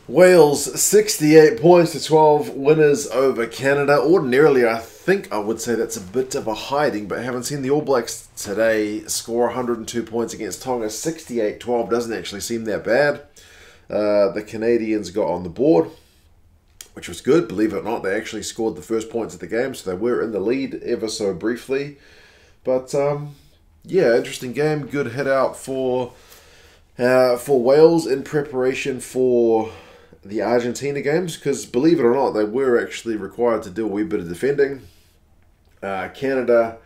Wales 68 points to 12 winners over Canada. Ordinarily, I think I would say that's a bit of a hiding, but haven't seen the All Blacks today score 102 points against Tonga. 68-12 doesn't actually seem that bad. The Canadians got on the board, which was good. Believe it or not, they actually scored the first points of the game, so they were in the lead ever so briefly. But yeah, interesting game. Good hit out for Wales in preparation for the Argentina games, because believe it or not, they were actually required to do a wee bit of defending. Canada,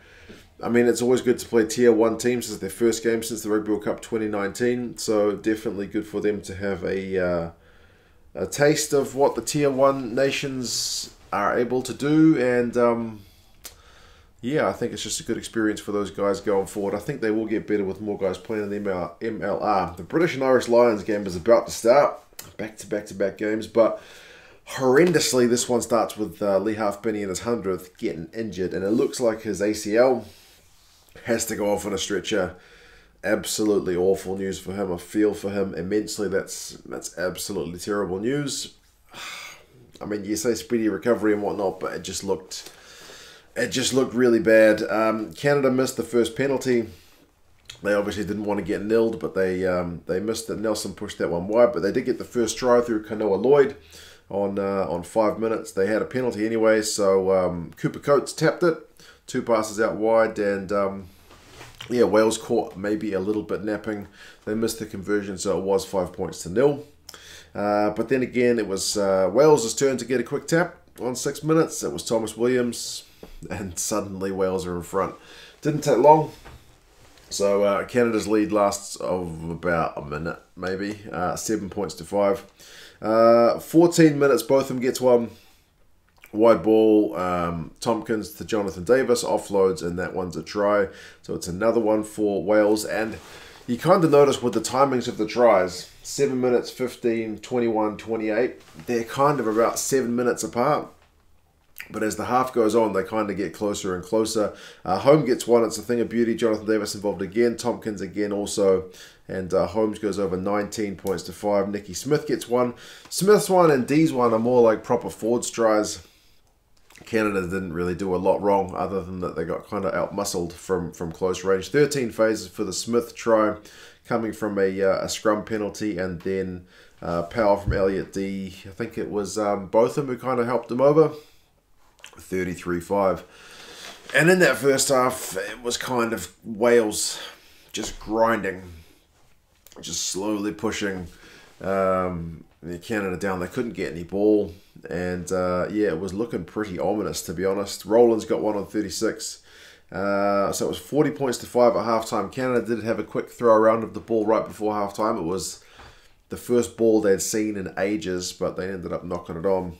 I mean, it's always good to play Tier 1 teams. This is their first game since the Rugby World Cup 2019, so definitely good for them to have a taste of what the Tier 1 nations are able to do, and yeah, I think it's just a good experience for those guys going forward. I think they will get better with more guys playing in the MLR. The British and Irish Lions game is about to start. Back-to-back games, but horrendously, this one starts with Lee Halfpenny in his 100th getting injured, and it looks like his ACL has to go off on a stretcher. Absolutely awful news for him. I feel for him immensely. That's absolutely terrible news. I mean, you say speedy recovery and whatnot, but it just looked really bad. Canada missed the first penalty. They obviously didn't want to get nilled, but they missed it. Nelson pushed that one wide, but they did get the first try through Kanoa Lloyd on 5 minutes. They had a penalty anyway, so Cooper Coates tapped it. 2 passes out wide, and yeah, Wales caught maybe a little bit napping. They missed the conversion, so it was 5 points to 0. But then again, it was Wales' turn to get a quick tap on 6 minutes. It was Thomas Williams, and suddenly Wales are in front. Didn't take long. So Canada's lead lasts of about a minute, maybe. 7 points to 5. 14 minutes, both of them gets one. Wide ball, Tompkins to Jonathan Davis, offloads, and that one's a try. So it's another one for Wales. And you kind of notice with the timings of the tries, 7 minutes, 15, 21, 28, they're kind of about 7 minutes apart. But as the half goes on, they kind of get closer and closer. Holmes gets one. It's a thing of beauty. Jonathan Davis involved again. Tompkins again also. And Holmes goes over 19 points to 5. Nicky Smith gets one. Smith's one and D's one are more like proper forward tries. Canada didn't really do a lot wrong other than that they got kind of out-muscled from close range. 13 phases for the Smith try, coming from a scrum penalty, and then power from Elliot D. I think it was both of them who kind of helped him over. 33-5. And in that first half, it was kind of Wales just grinding, just slowly pushing Canada down. They couldn't get any ball, and yeah, it was looking pretty ominous, to be honest. Roland's got one on 36. So it was 40 points to 5 at halftime. Canada did have a quick throw around of the ball right before halftime. It was the first ball they'd seen in ages, but they ended up knocking it on.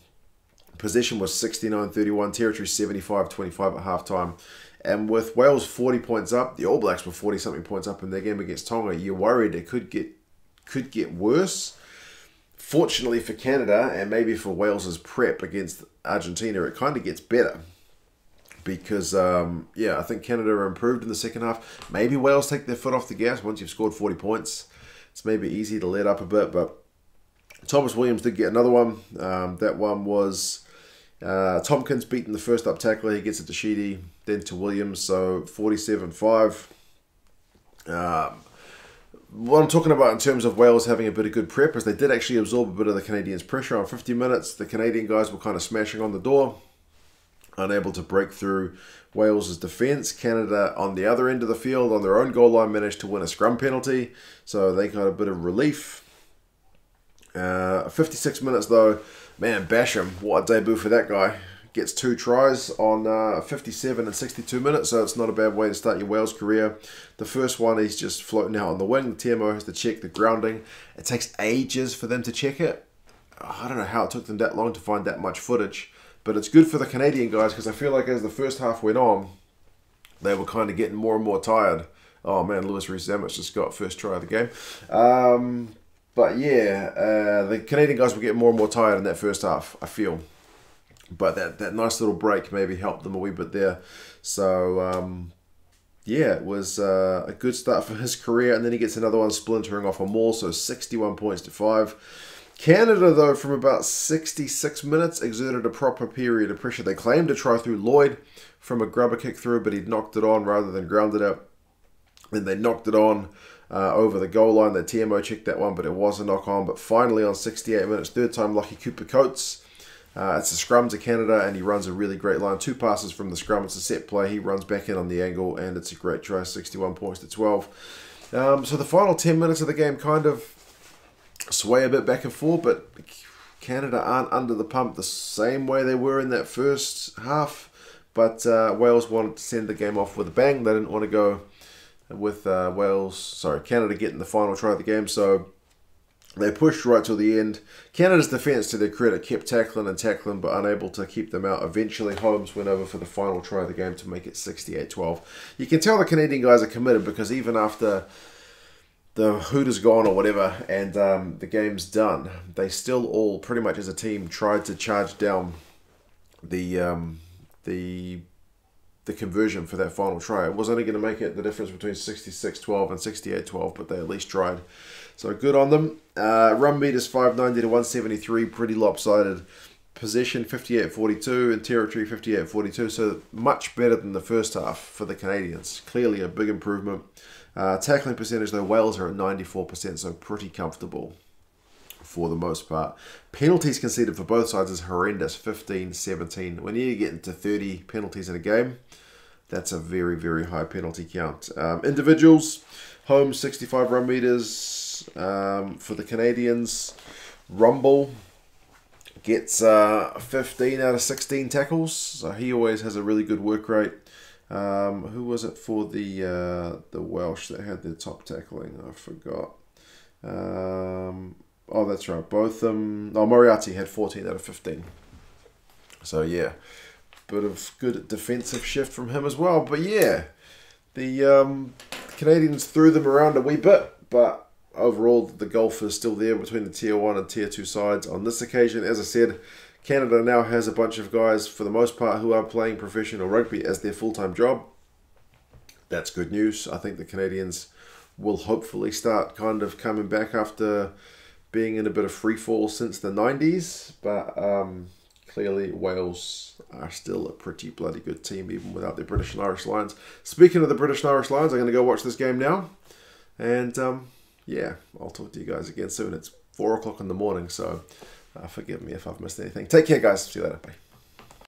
Possession was 69-31, territory 75-25 at halftime. And with Wales 40 points up, the All Blacks were 40-something points up in their game against Tonga. You're worried it could get worse. Fortunately for Canada, and maybe for Wales's prep against Argentina, it kind of gets better. Because, yeah, I think Canada are improved in the second half. Maybe Wales take their foot off the gas once you've scored 40 points. It's maybe easy to let up a bit, but Thomas Williams did get another one. That one was Tompkins beating the first up tackler. He gets it to Sheedy, then to Williams, so 47-5. What I'm talking about in terms of Wales having a bit of good prep is they did actually absorb a bit of the Canadians' pressure on 50 minutes. The Canadian guys were kind of smashing on the door, unable to break through Wales's defence. Canada on the other end of the field, on their own goal line, managed to win a scrum penalty, so they got a bit of relief. 56 minutes though, man, Basham, what a debut for that guy. Gets 2 tries on 57 and 62 minutes, so it's not a bad way to start your Wales career. The first one, he's just floating out on the wing. The TMO has to check the grounding. It takes ages for them to check it. I don't know how it took them that long to find that much footage, but it's good for the Canadian guys because I feel like as the first half went on, they were kind of getting more and more tired. Oh man, Lewis Rees-Zammit just got first try of the game. But yeah, the Canadian guys were getting more and more tired in that first half, I feel. But that nice little break maybe helped them a wee bit there. So, yeah, it was a good start for his career. And then he gets another one splintering off a maul, so 61 points to 5. Canada, though, from about 66 minutes, exerted a proper period of pressure. They claimed a try through Lloyd from a grubber kick through, but he'd knocked it on rather than grounded it. Then they knocked it on over the goal line. The TMO checked that one, but it was a knock on. But finally, on 68 minutes, third time lucky Cooper Coates. It's a scrum to Canada, and he runs a really great line. 2 passes from the scrum. It's a set play. He runs back in on the angle, and it's a great try, 61 points to 12. So the final 10 minutes of the game kind of sway a bit back and forth, but Canada aren't under the pump the same way they were in that first half. But Wales wanted to send the game off with a bang. They didn't want to go with Canada getting the final try of the game, so they pushed right till the end. Canada's defence, to their credit, kept tackling and tackling, but unable to keep them out. Eventually, Holmes went over for the final try of the game to make it 68-12. You can tell the Canadian guys are committed, because even after the hoot is gone or whatever, and the game's done, they still all, pretty much as a team, tried to charge down the conversion for that final try. It was only going to make it the difference between 66-12 and 68-12, but they at least tried. So good on them. Run meters 590 to 173, pretty lopsided. Possession 58-42 and territory 58-42, so much better than the first half for the Canadians. Clearly a big improvement. Tackling percentage, though, Wales are at 94%, so pretty comfortable for the most part. Penalties conceded for both sides is horrendous, 15-17. When you get into 30 penalties in a game, that's a very, very high penalty count. Individuals, Holmes 65 run meters for the Canadians. Rumble gets 15 out of 16 tackles, so he always has a really good work rate. Who was it for the Welsh that had their top tackling? I forgot. Oh, that's right. Both Moriarty had 14 out of 15. So yeah, bit of good defensive shift from him as well. But yeah, the Canadians threw them around a wee bit, but overall the gulf is still there between the Tier 1 and Tier 2 sides on this occasion. As I said, Canada now has a bunch of guys, for the most part, who are playing professional rugby as their full-time job. That's good news. I think the Canadians will hopefully start kind of coming back after being in a bit of free fall since the 90s. But clearly Wales are still a pretty bloody good team, even without their British and Irish Lions. Speaking of the British and Irish Lions, I'm going to go watch this game now. And yeah, I'll talk to you guys again soon. It's 4 o'clock in the morning, so forgive me if I've missed anything. Take care, guys. See you later. Bye.